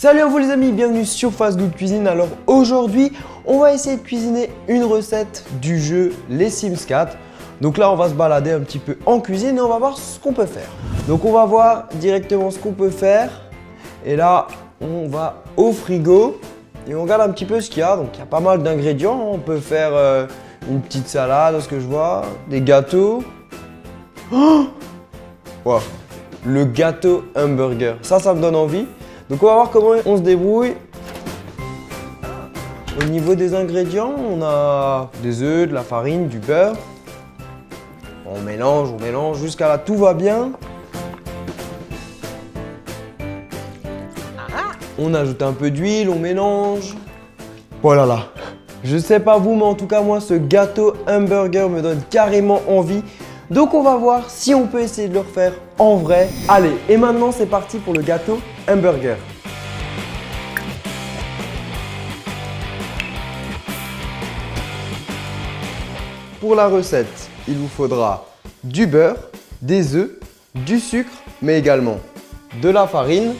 Salut à vous les amis, bienvenue sur Fast Good Cuisine. Alors aujourd'hui, on va essayer de cuisiner une recette du jeu Les Sims 4. Donc là, on va se balader un petit peu en cuisine et on va voir ce qu'on peut faire. Donc on va voir directement ce qu'on peut faire. Et là, on va au frigo et on regarde un petit peu ce qu'il y a. Donc il y a pas mal d'ingrédients. On peut faire une petite salade, à ce que je vois, des gâteaux. Oh wow. Le gâteau hamburger, ça me donne envie. Donc on va voir comment on se débrouille. Au niveau des ingrédients, on a des œufs, de la farine, du beurre. On mélange jusqu'à là, tout va bien. On ajoute un peu d'huile, on mélange. Voilà là. Je sais pas vous, mais en tout cas moi ce gâteau hamburger me donne carrément envie. Donc on va voir si on peut essayer de le refaire en vrai. Allez, et maintenant c'est parti pour le gâteau hamburger. Pour la recette, il vous faudra du beurre, des œufs, du sucre, mais également de la farine,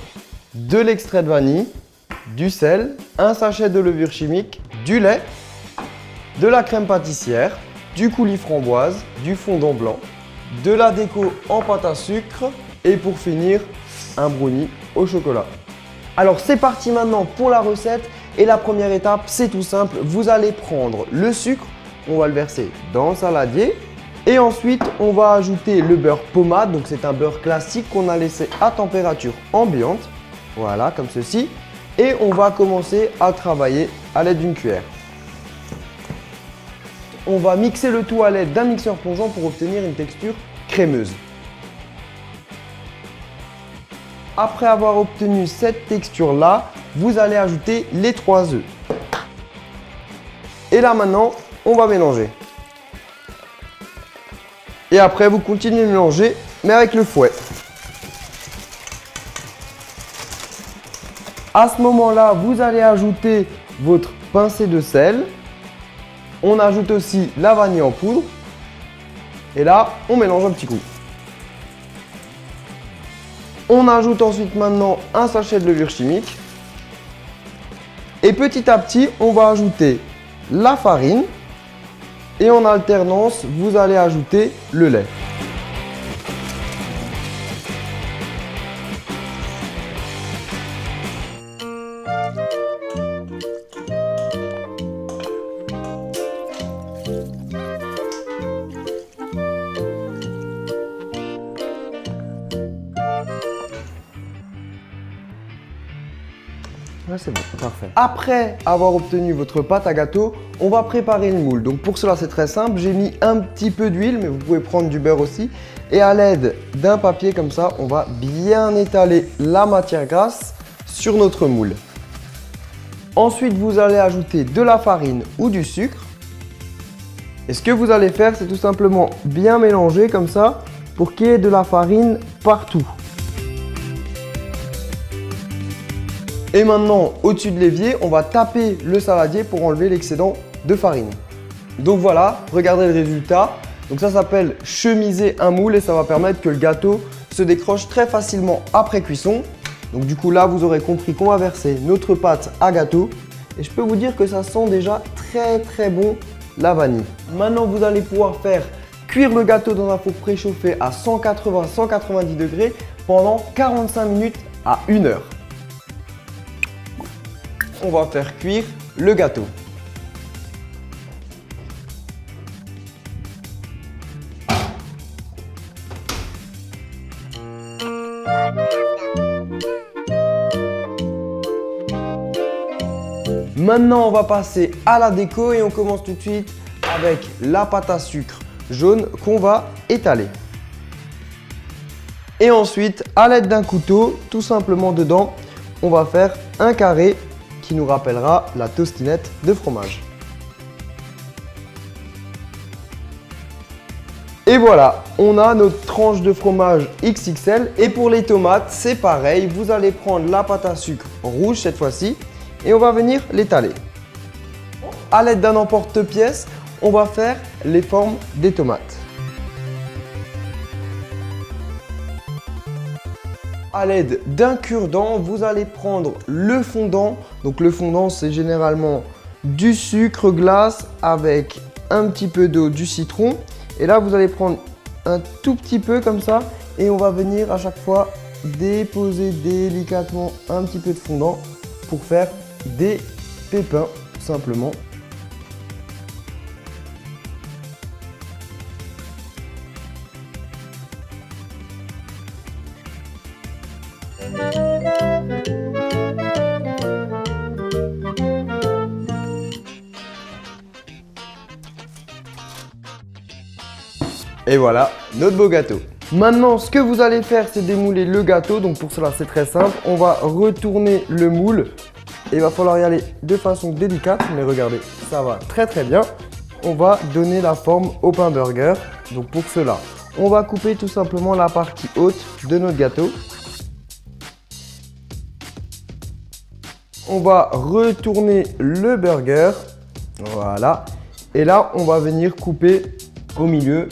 de l'extrait de vanille, du sel, un sachet de levure chimique, du lait, de la crème pâtissière, du coulis framboise, du fondant blanc, de la déco en pâte à sucre et pour finir, un brownie au chocolat. Alors c'est parti maintenant pour la recette et la première étape, c'est tout simple. Vous allez prendre le sucre, on va le verser dans le saladier et ensuite on va ajouter le beurre pommade. Donc c'est un beurre classique qu'on a laissé à température ambiante, voilà comme ceci. Et on va commencer à travailler à l'aide d'une cuillère. On va mixer le tout à l'aide d'un mixeur plongeant pour obtenir une texture crémeuse. Après avoir obtenu cette texture-là, vous allez ajouter les 3 œufs. Et là maintenant, on va mélanger. Et après, vous continuez de mélanger, mais avec le fouet. À ce moment-là, vous allez ajouter votre pincée de sel. On ajoute aussi la vanille en poudre. Et là, on mélange un petit coup. On ajoute ensuite maintenant un sachet de levure chimique. Et petit à petit, on va ajouter la farine. Et en alternance, vous allez ajouter le lait. Ouais, c'est bon, parfait. Après avoir obtenu votre pâte à gâteau, on va préparer le moule. Donc pour cela, c'est très simple. J'ai mis un petit peu d'huile, mais vous pouvez prendre du beurre aussi. Et à l'aide d'un papier comme ça, on va bien étaler la matière grasse sur notre moule. Ensuite, vous allez ajouter de la farine ou du sucre. Et ce que vous allez faire, c'est tout simplement bien mélanger comme ça pour qu'il y ait de la farine partout. Et maintenant, au-dessus de l'évier, on va taper le saladier pour enlever l'excédent de farine. Donc voilà, regardez le résultat. Donc ça s'appelle chemiser un moule et ça va permettre que le gâteau se décroche très facilement après cuisson. Donc du coup là, vous aurez compris qu'on va verser notre pâte à gâteau. Et je peux vous dire que ça sent déjà très bon la vanille. Maintenant, vous allez pouvoir faire cuire le gâteau dans un four préchauffé à 180-190 degrés pendant 45 minutes à 1 heure. On va faire cuire le gâteau. Maintenant, on va passer à la déco et on commence tout de suite avec la pâte à sucre jaune qu'on va étaler. Et ensuite, à l'aide d'un couteau, tout simplement dedans, on va faire un carré qui nous rappellera la tostinette de fromage. Et voilà, on a notre tranche de fromage XXL. Et pour les tomates, c'est pareil. Vous allez prendre la pâte à sucre rouge cette fois-ci et on va venir l'étaler. À l'aide d'un emporte-pièce, on va faire les formes des tomates. à l'aide d'un cure-dent, vous allez prendre le fondant. Donc le fondant, c'est généralement du sucre glace avec un petit peu d'eau, du citron. Et là, vous allez prendre un tout petit peu comme ça et on va venir à chaque fois déposer délicatement un petit peu de fondant pour faire des pépins, tout simplement. Et voilà notre beau gâteau. Maintenant, ce que vous allez faire, c'est démouler le gâteau. Donc pour cela, c'est très simple. On va retourner le moule. Et il va falloir y aller de façon délicate. Mais regardez, ça va très très bien. On va donner la forme au pain burger. Donc pour cela, on va couper tout simplement la partie haute de notre gâteau. On va retourner le burger. Voilà. Et là, on va venir couper au milieu,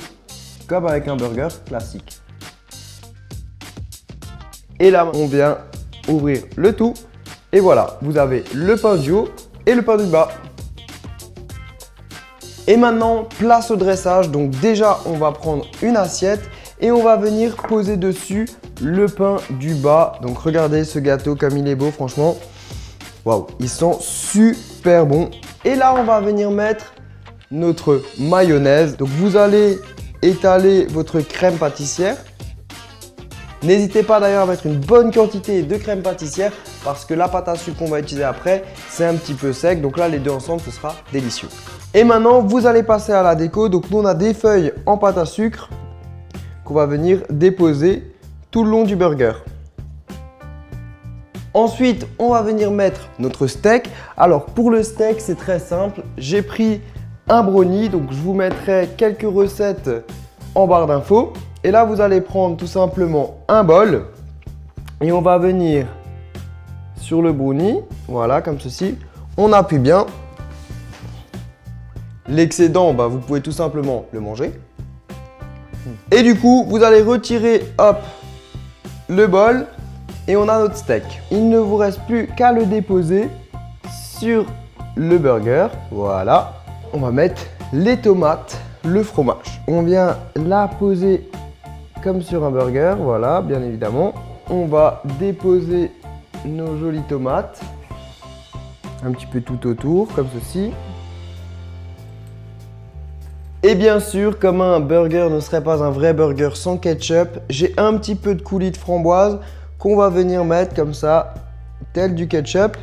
comme avec un burger classique. Et là, on vient ouvrir le tout. Et voilà, vous avez le pain du haut et le pain du bas. Et maintenant, place au dressage. Donc déjà, on va prendre une assiette et on va venir poser dessus le pain du bas. Donc regardez ce gâteau comme il est beau, franchement. Waouh, il sent super bon. Et là, on va venir mettre notre mayonnaise. Donc vous allez étaler votre crème pâtissière. N'hésitez pas d'ailleurs à mettre une bonne quantité de crème pâtissière parce que la pâte à sucre qu'on va utiliser après, c'est un petit peu sec. Donc là, les deux ensemble, ce sera délicieux. Et maintenant, vous allez passer à la déco. Donc nous, on a des feuilles en pâte à sucre qu'on va venir déposer tout le long du burger. Ensuite, on va venir mettre notre steak. Alors pour le steak, c'est très simple. J'ai pris un brownie, donc je vous mettrai quelques recettes en barre d'infos. Et là, vous allez prendre tout simplement un bol et on va venir sur le brownie, voilà, comme ceci. On appuie bien. L'excédent, vous pouvez tout simplement le manger. Et du coup, vous allez retirer, hop, le bol et on a notre steak. Il ne vous reste plus qu'à le déposer sur le burger, voilà. On va mettre les tomates, le fromage. On vient la poser comme sur un burger, voilà, bien évidemment. On va déposer nos jolies tomates, un petit peu tout autour, comme ceci. Et bien sûr, comme un burger ne serait pas un vrai burger sans ketchup, j'ai un petit peu de coulis de framboise qu'on va venir mettre comme ça, tel du ketchup.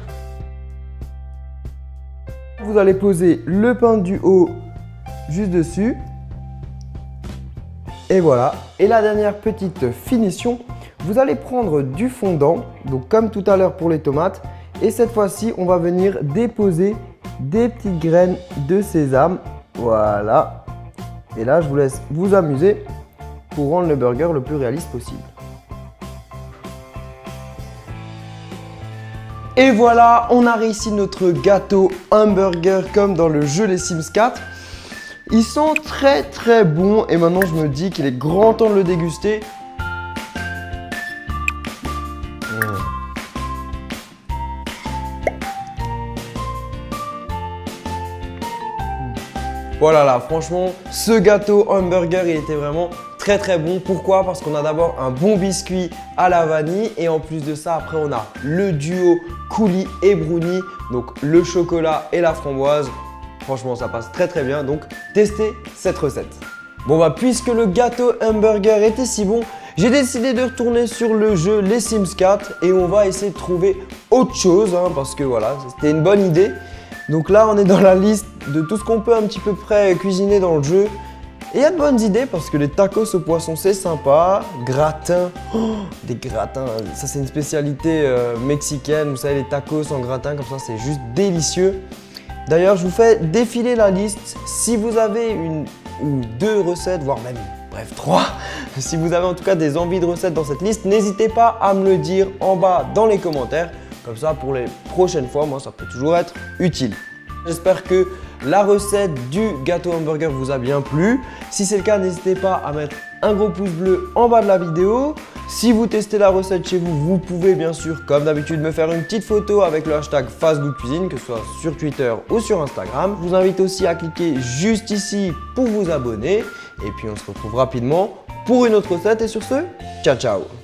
Vous allez poser le pain du haut juste dessus. Et voilà. Et la dernière petite finition, vous allez prendre du fondant, donc comme tout à l'heure pour les tomates. Et cette fois-ci, on va venir déposer des petites graines de sésame. Voilà. Et là, je vous laisse vous amuser pour rendre le burger le plus réaliste possible. Et voilà, on a réussi notre gâteau hamburger comme dans le jeu Les Sims 4. Ils sont très très bons et maintenant je me dis qu'il est grand temps de le déguster. Voilà là, franchement, ce gâteau hamburger, il était vraiment très très bon. Pourquoi? Parce qu'on a d'abord un bon biscuit à la vanille et en plus de ça, après on a le duo coulis et brownie, donc le chocolat et la framboise. Franchement, ça passe très très bien, donc testez cette recette. Bon puisque le gâteau hamburger était si bon, j'ai décidé de retourner sur le jeu Les Sims 4 et on va essayer de trouver autre chose parce que voilà, c'était une bonne idée. Donc là, on est dans la liste de tout ce qu'on peut un petit peu près cuisiner dans le jeu. Et il y a de bonnes idées parce que les tacos au poisson, c'est sympa. Gratin, des gratins, ça c'est une spécialité mexicaine. Vous savez, les tacos en gratin, comme ça, c'est juste délicieux. D'ailleurs, je vous fais défiler la liste. Si vous avez une ou deux recettes, voire même, bref, 3, si vous avez en tout cas des envies de recettes dans cette liste, n'hésitez pas à me le dire en bas dans les commentaires. Comme ça, pour les prochaines fois, moi, ça peut toujours être utile. J'espère que la recette du gâteau hamburger vous a bien plu. Si c'est le cas, n'hésitez pas à mettre un gros pouce bleu en bas de la vidéo. Si vous testez la recette chez vous, vous pouvez bien sûr, comme d'habitude, me faire une petite photo avec le hashtag FastGoodCuisine, que ce soit sur Twitter ou sur Instagram. Je vous invite aussi à cliquer juste ici pour vous abonner. Et puis on se retrouve rapidement pour une autre recette. Et sur ce, ciao ciao!